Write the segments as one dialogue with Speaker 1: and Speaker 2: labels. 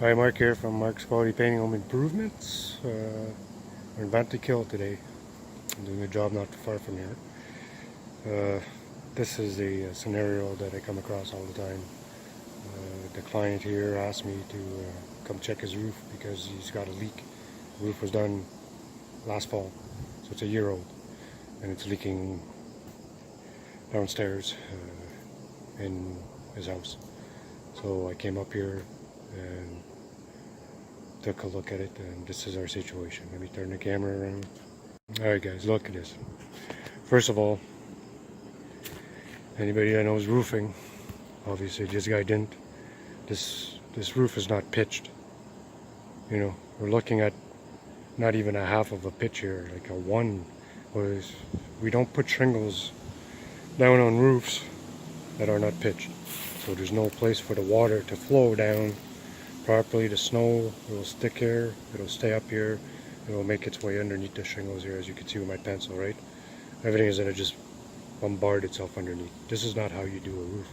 Speaker 1: Hi, Mark here from Mark's Quality Painting Home Improvements. We're in Bantekill today. I'm doing a job not too far from here. This is a scenario that I come across all the time. The client here asked me to come check his roof because he's got a leak. The roof was done last fall, so it's a year old, and it's leaking downstairs in his house. So I came up here and took a look at it, and this is our situation. Let me turn the camera around. Alright guys, look at this. First of all, anybody that knows roofing, obviously this guy didn't. This roof is not pitched. You know, we're looking at not even a half of a pitch here, like a one. We don't put shingles down on roofs that are not pitched. So there's no place for the water to flow down properly. The snow will stick here, it'll stay up here, it will make its way underneath the shingles here, as you can see with my pencil, right? Everything is going to just bombard itself underneath. This is not how you do a roof.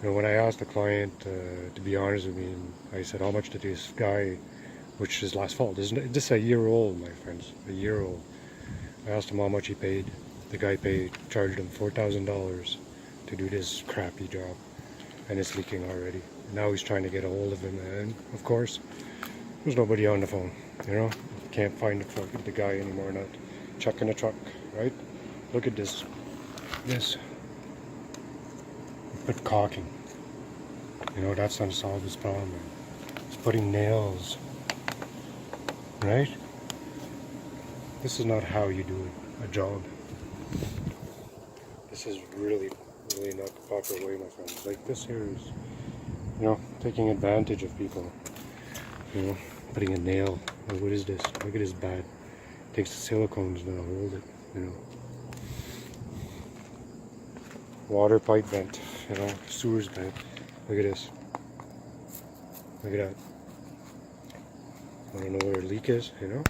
Speaker 1: And when I asked the client, to be honest with me, I said, how much did this guy, which is last fall, this is a year old, my friends, a year old. I asked him how much he paid. The guy charged him $4,000 to do this crappy job, and it's leaking already. Now he's trying to get a hold of him, and of course there's nobody on the phone. You know, can't find the guy anymore. Not checking the truck, right? Look at this. Put caulking. You know, that's not solve this problem. It's putting nails, right? This is not how you do a job. This is really not the proper way, my friends. Like, this here is, you know, taking advantage of people. You know, putting a nail. Like, what is this? Look at this bad. Takes the silicones to hold it. You know, water pipe vent. You know, sewers vent. Look at this. Look at that. I don't know where a leak is. You know,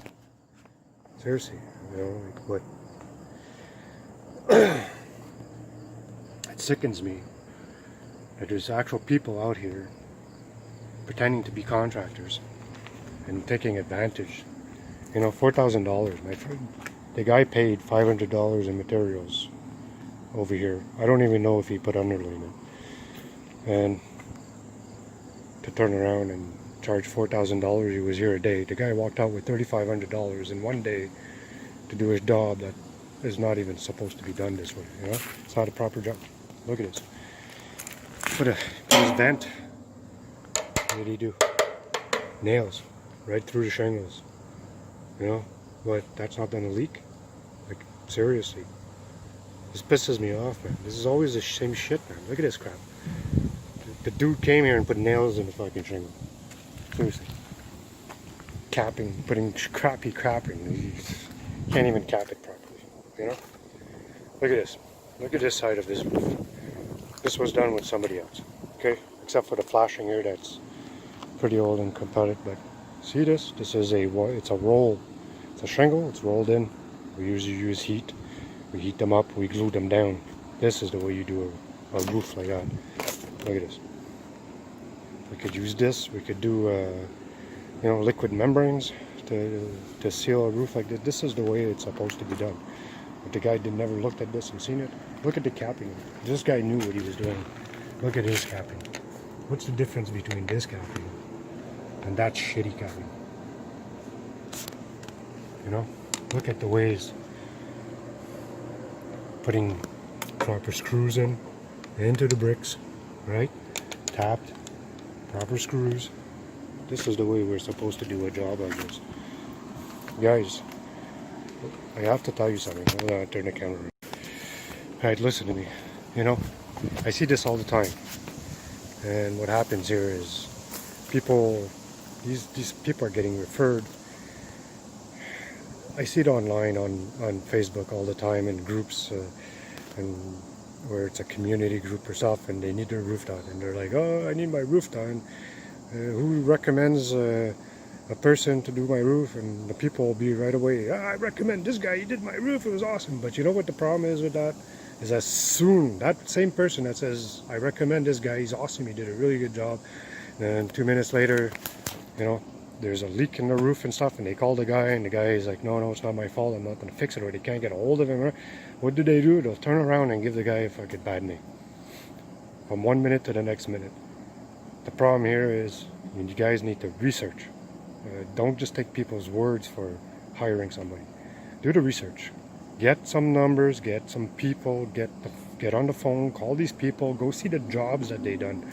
Speaker 1: seriously. You know, like what? It sickens me that there's actual people out here pretending to be contractors and taking advantage. You know, $4,000, my friend. The guy paid $500 in materials over here. I don't even know if he put underlayment. And to turn around and charge $4,000, he was here a day. The guy walked out with $3,500 in one day to do his job that is not even supposed to be done this way. You know, it's not a proper job. Look at this. Put his vent. What did he do? Nails right through the shingles. You know, but that's not gonna leak. Like, seriously, this pisses me off, man. This is always the same shit, man. Look at this crap. The dude came here and put nails in the fucking shingle. Seriously, putting crappy capping. You can't even cap it properly. You know. Look at this. Look at this side of this roof. This was done with somebody else, okay? Except for the flashing here, that's pretty old and compounded. But see this? This is it's a roll. It's a shingle. It's rolled in. We usually use heat. We heat them up. We glue them down. This is the way you do a roof like that. Look at this. We could use this. We could do, you know, liquid membranes to seal a roof like this. This is the way it's supposed to be done. But the guy never looked at this and seen it. Look at the capping. This guy knew what he was doing. Look at his capping. What's the difference between this capping and that shitty capping? You know? Look at the ways. Putting proper screws into the bricks, right? Tapped. Proper screws. This is the way we're supposed to do a job like this. Guys, I have to tell you something. Hold on, turn the camera around. Alright, listen to me. You know, I see this all the time. And what happens here is these people are getting referred. I see it online on Facebook all the time in groups, and where it's a community group or stuff, and they need their roof done. And they're like, oh, I need my roof done. Who recommends a person to do my roof? And the people will be right away, I recommend this guy, he did my roof, it was awesome. But you know what the problem is with that? Is as soon, that same person that says, I recommend this guy, he's awesome, he did a really good job, and 2 minutes later, you know, there's a leak in the roof and stuff, and they call the guy, and the guy is like, no, it's not my fault, I'm not going to fix it, or they can't get a hold of him. What do? They'll turn around and give the guy a fucking bad name from 1 minute to the next minute. The problem here is you guys need to research. Don't just take people's words for hiring somebody. Do the research. Get some numbers, get some people, get on the phone, call these people, go see the jobs that they done.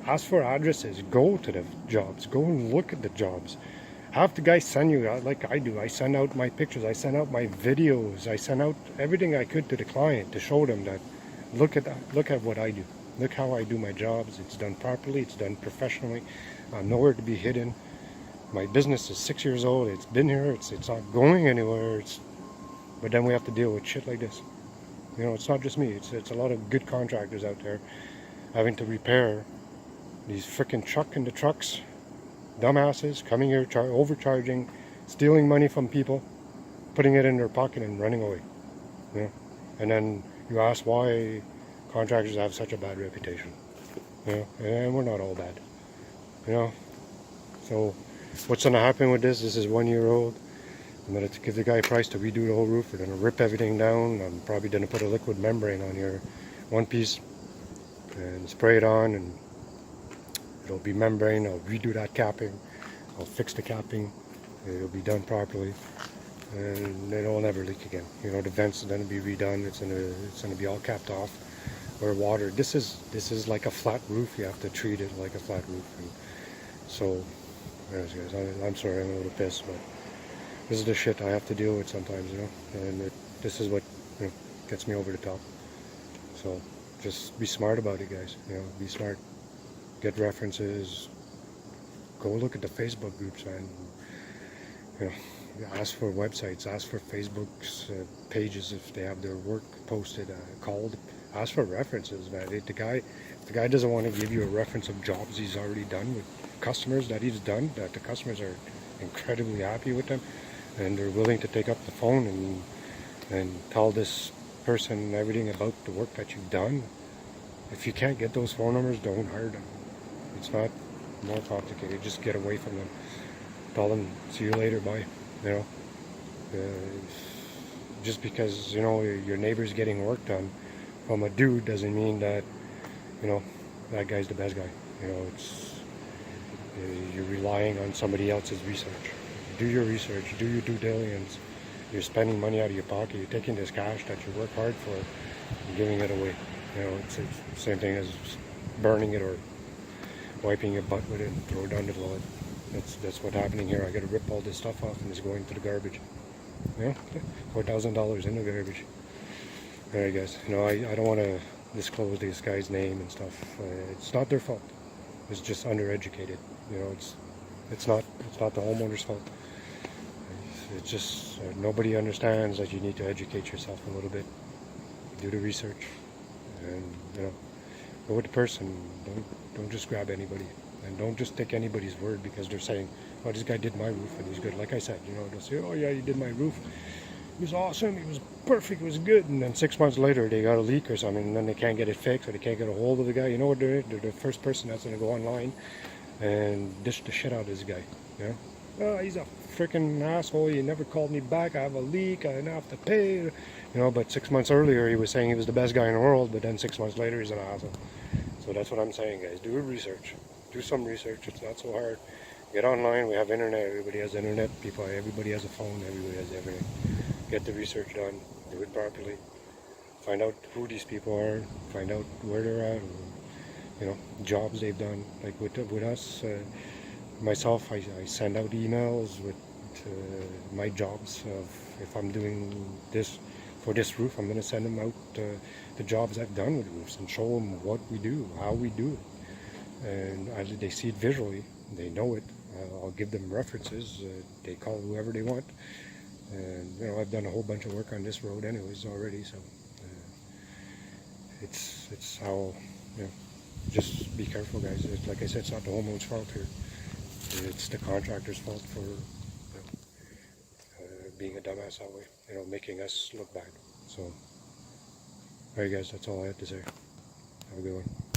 Speaker 1: Ask for addresses, go to the jobs, go and look at the jobs. Have the guy send you, like I do, I send out my pictures, I send out my videos, I send out everything I could to the client to show them that, look at what I do. Look how I do my jobs. It's done properly, it's done professionally. I'm nowhere to be hidden. My business is 6 years old, it's been here, it's not going anywhere. But then we have to deal with shit like this. You know, it's not just me, it's a lot of good contractors out there having to repair these freaking trucks, dumbasses coming here, overcharging, stealing money from people, putting it in their pocket and running away. You know? And then you ask why contractors have such a bad reputation. You know? And we're not all bad. You know? So what's going to happen with this? This is 1 year old. I'm going to give the guy a price to redo the whole roof. We're going to rip everything down. I'm probably going to put a liquid membrane on here, one piece, and spray it on, and it'll be membrane. I'll redo that capping. I'll fix the capping. It'll be done properly, and it'll never leak again. You know, the vents are going to be redone. It's going to be all capped off. Where water, this is like a flat roof. You have to treat it like a flat roof. And so, anyways, guys, I'm sorry, I'm a little pissed, but this is the shit I have to deal with sometimes, you know. And this is what, you know, gets me over the top. So just be smart about it, guys. You know, be smart. Get references. Go look at the Facebook groups, man. You know, ask for websites. Ask for Facebook's pages if they have their work posted. Called. Ask for references, man. If the guy doesn't want to give you a reference of jobs he's already done with customers that he's done, that the customers are incredibly happy with them, and they're willing to take up the phone and tell this person everything about the work that you've done. If you can't get those phone numbers, don't hire them. It's not more complicated. Just get away from them. Tell them, see you later, bye. You know, just because, you know, your neighbor's getting work done from a dude doesn't mean that, you know, that guy's the best guy. You know, you're relying on somebody else's research. Do your research, do your due diligence. You're spending money out of your pocket. You're taking this cash that you work hard for and giving it away. You know, it's the same thing as burning it or wiping your butt with it and throw it down the toilet. That's what's happening here. I got to rip all this stuff off and it's going to the garbage. You know, $4,000 in the garbage. Alright, guys. You know, I don't want to disclose this guy's name and stuff. It's not their fault. It's just undereducated. You know, it's not the homeowner's fault. It's just nobody understands that you need to educate yourself a little bit. Do the research, and you know, go with the person. Don't just grab anybody, and don't just take anybody's word because they're saying, "Oh, this guy did my roof and he's good." Like I said, you know, they'll say, "Oh yeah, he did my roof. It was awesome. It was perfect. It was good." And then 6 months later, they got a leak or something, and then they can't get it fixed, or they can't get a hold of the guy. You know what they're the first person that's going to go online and dish the shit out of this guy. You know, "Oh, he's a freaking asshole. He never called me back. I have a leak. I have to pay." You know, but 6 months earlier he was saying he was the best guy in the world, but then 6 months later he's an asshole. So that's what I'm saying, guys. Do research. Do some research. It's not so hard. Get online. We have internet. Everybody has internet. Everybody has a phone. Everybody has everything. Get the research done. Do it properly. Find out who these people are. Find out where they're at. And, you know, jobs they've done. Like with us, myself, I send out emails with my jobs of if I'm doing this for this roof, I'm going to send them out the jobs I've done with roofs and show them what we do, how we do it. And they see it visually, they know it. I'll give them references. They call whoever they want. And you know, I've done a whole bunch of work on this road anyways already, so it's how, you know, just be careful, guys. Like I said, it's not the homeowner's fault here. It's the contractor's fault for being a dumbass that way, you know, making us look bad. So, alright guys, that's all I have to say. Have a good one.